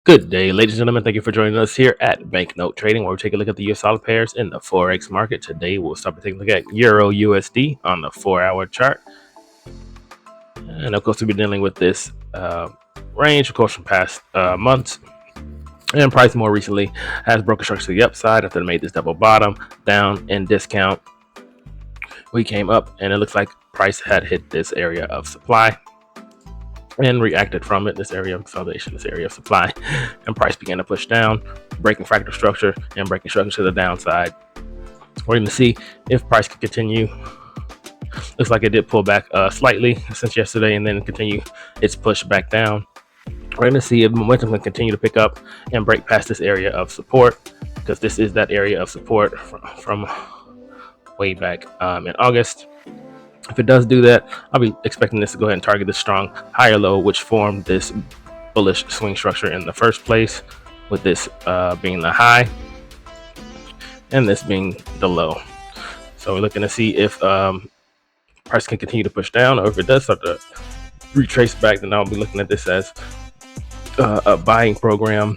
Good day, ladies and gentlemen. Thank you for joining us here at Banknote Trading, where we take a look at the US dollar pairs in the Forex market. Today, we'll start by taking a look at Euro USD on the 4-hour chart. And of course, we'll be dealing with this range, of course, from past months. And price more recently has broken structure to the upside after they made this double bottom down in discount. We came up, and it looks like price had hit this area of supply and reacted from it, this area of consolidation, this area of supply, and price began to push down, breaking fractal structure and breaking structure to the downside. We're going to see if price can continue. Looks like it did pull back slightly since yesterday and then continue its push back down. We're going to see if momentum can continue to pick up and break past this area of support, because this is that area of support from way back in August. If it does do that, I'll be expecting this to go ahead and target the strong higher low, which formed this bullish swing structure in the first place, with this being the high and this being the low. So we're looking to see if price can continue to push down, or if it does start to retrace back, then I'll be looking at this as a buying program.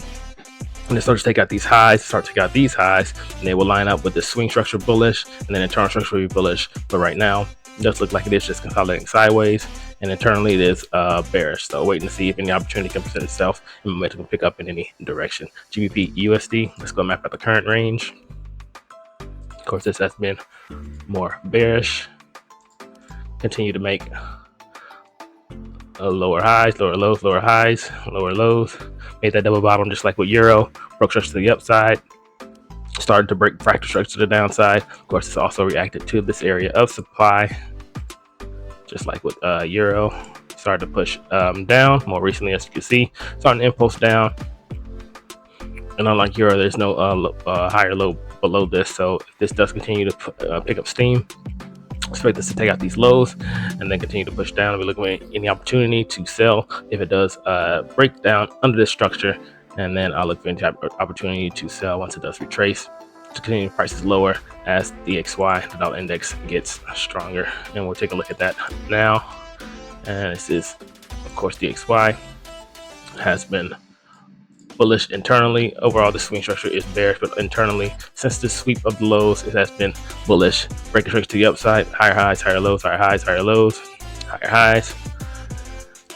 And it starts to take out these highs, and they will line up with the swing structure bullish, and then internal structure will be bullish. But right now, it does look like it is just consolidating sideways, and internally it is bearish. So waiting to see if any opportunity can present itself and momentum can pick up in any direction. GBP USD, let's go map out the current range. Of course, this has been more bearish. Continue to make lower highs, lower lows, lower highs, lower lows. Made that double bottom just like with Euro, broke structure to the upside, started to break fractal structure to the downside. Of course, it's also reacted to this area of supply, just like with Euro. Started to push down more recently, as you can see, starting to impulse down. And unlike Euro, there's no higher low below this. So if this does continue to pick up steam, expect this to take out these lows and then continue to push down. We're looking at any opportunity to sell if it does break down under this structure, and then I'll look for any type of opportunity to sell once it does retrace to continue prices lower as DXY, the dollar index, gets stronger. And we'll take a look at that now. And this is, of course, DXY has been bullish internally. Overall, the swing structure is bearish, but internally, since the sweep of the lows, it has been bullish. Breaking structure to the upside, higher highs, higher lows, higher highs, higher lows, higher highs.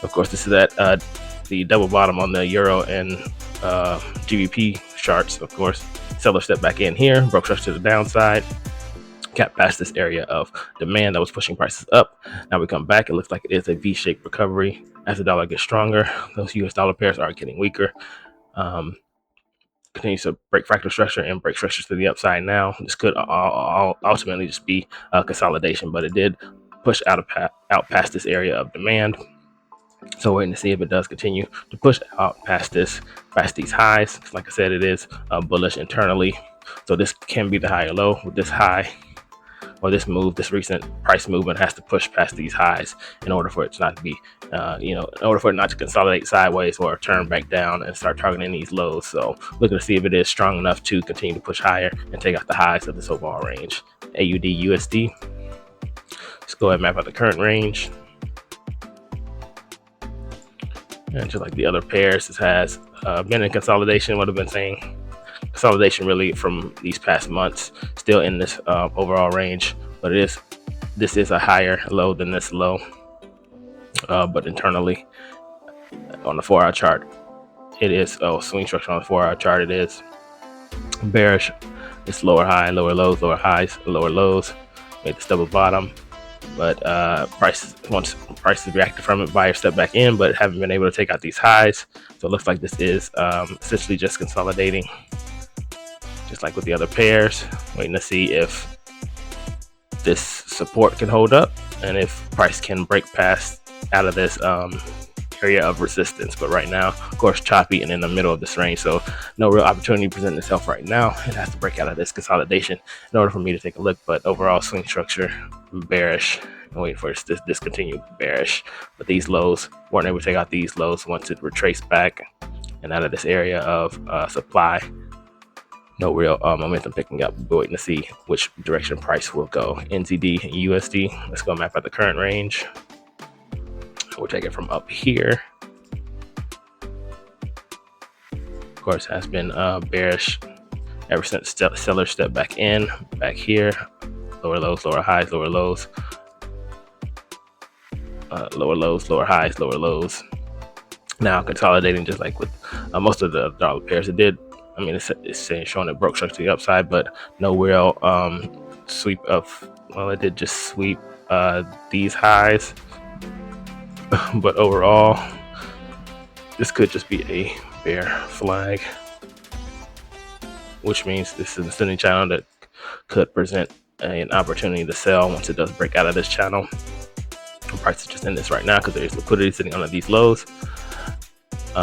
Of course, this is at the double bottom on the Euro and GBP charts. Of course, seller step back in here, broke structure to the downside, got past this area of demand that was pushing prices up. Now we come back, it looks like it is a V-shaped recovery. As the dollar gets stronger, those US dollar pairs are getting weaker. Continues to break fractal structure and break structures to the upside. Now this could ultimately just be a consolidation, but it did push out past this area of demand. So waiting to see if it does continue to push out past these highs. Like I said, it is bullish internally, so this can be the high or low. With this high or this move, this recent price movement has to push past these highs in order for it to not to be, in order for it not to consolidate sideways or turn back down and start targeting these lows. So looking to see if it is strong enough to continue to push higher and take out the highs of this overall range. AUD USD. Let's go ahead and map out the current range. And just like the other pairs, this has been in consolidation. What I've been saying, consolidation really from these past months, still in this overall range, but this is a higher low than this low. But internally on the 4-hour chart, it is swing structure on the 4-hour chart. It is bearish. It's lower high, lower lows, lower highs, lower lows. Made this double bottom, but once prices reacted from it, buyers step back in, but haven't been able to take out these highs. So it looks like this is essentially just consolidating, just like with the other pairs. Waiting to see if this support can hold up and if price can break past out of this area of resistance. But right now, of course, choppy and in the middle of this range, so no real opportunity presenting itself right now. It has to break out of this consolidation in order for me to take a look. But overall, swing structure bearish. And wait for this continue bearish. But these lows weren't able to take out these lows once it retraced back and out of this area of supply. No real momentum picking up. We're waiting to see which direction price will go. NZD and USD. Let's go map out the current range. We'll take it from up here. course, has been bearish ever since sellers stepped back in, back here, lower lows, lower highs, lower lows, lower lows, lower highs, lower lows. Now consolidating, just like with most of the dollar pairs. It did, I mean, it's saying showing it broke structure to the upside, but no real sweep of, well, it did just sweep these highs. But overall, this could just be a bear flag, which means this is a ascending channel that could present an opportunity to sell once it does break out of this channel. The price is just in this right now because there's liquidity sitting under these lows.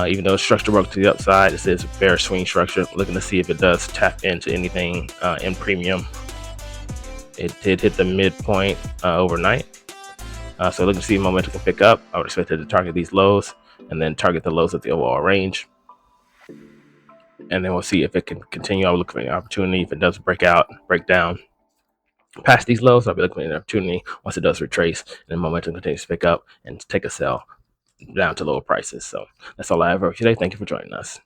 Even though structure broke to the upside, it says bear swing structure. Looking to see if it does tap into anything in premium. It did hit the midpoint overnight. So looking to see momentum can pick up. I would expect it to target these lows and then target the lows of the overall range. And then we'll see if it can continue. I'll look for an opportunity. If it does break down past these lows, I'll be looking for an opportunity once it does retrace and momentum continues to pick up and take a sell down to lower prices. So that's all I have for today. Thank you for joining us.